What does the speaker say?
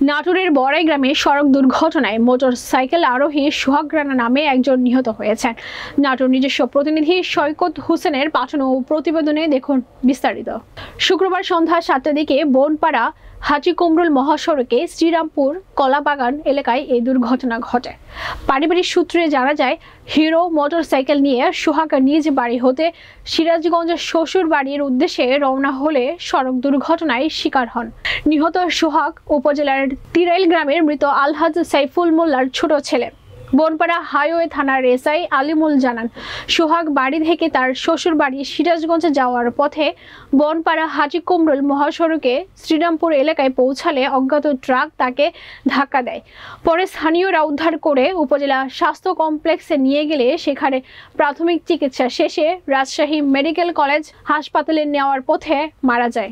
নাটোরের বড়াই গ্রামে সড়ক দুর্ঘটনায় মোটরসাইকেল আরোহী সোহাগ রানা নামে একজন নিহত হয়েছেন। নাটোর নিজস্ব প্রতিনিধি সৈকত হোসেনের পাঠানো প্রতিবেদনে দেখুন বিস্তারিত। শুক্রবার সন্ধ্যা 7টার দিকে বনপাড়া হাজি কুমরুল মহাসড়কে শ্রীরামপুর কলাবাগান এলাকায় এই দুর্ঘটনা ঘটে। পারিবারিক সূত্রে জানা যায়, হিরো মোটরসাইকেল নিয়ে সোহাগ নিজ বাড়ি হতে সিরাজগঞ্জের শ্বশুর বাড়ির উদ্দেশ্যে রওনা হলে সড়ক দুর্ঘটনায় শিকার হন। নিহত সোহাগ উপজেলার তিরাইল গ্রামের মৃত আলহাজ সাইফুল মোল্লার ছোট ছেলে। বনপাড়া হাইওয়ে থানার এসআই আলিমুল জানান, সোহাগ বাড়ি থেকে তার শ্বশুর বাড়ি সিরাজগঞ্জে যাওয়ার পথে বনপাড়া হাজি কুমরুল মহাসড়কে শ্রীরামপুর এলাকায় পৌঁছালে অজ্ঞাত ট্রাক তাকে ধাক্কা দেয়। পরে স্থানীয়রা উদ্ধার করে উপজেলা স্বাস্থ্য কমপ্লেক্সে নিয়ে গেলে সেখানে প্রাথমিক চিকিৎসা শেষে রাজশাহী মেডিকেল কলেজ হাসপাতালে নেওয়ার পথে মারা যায়।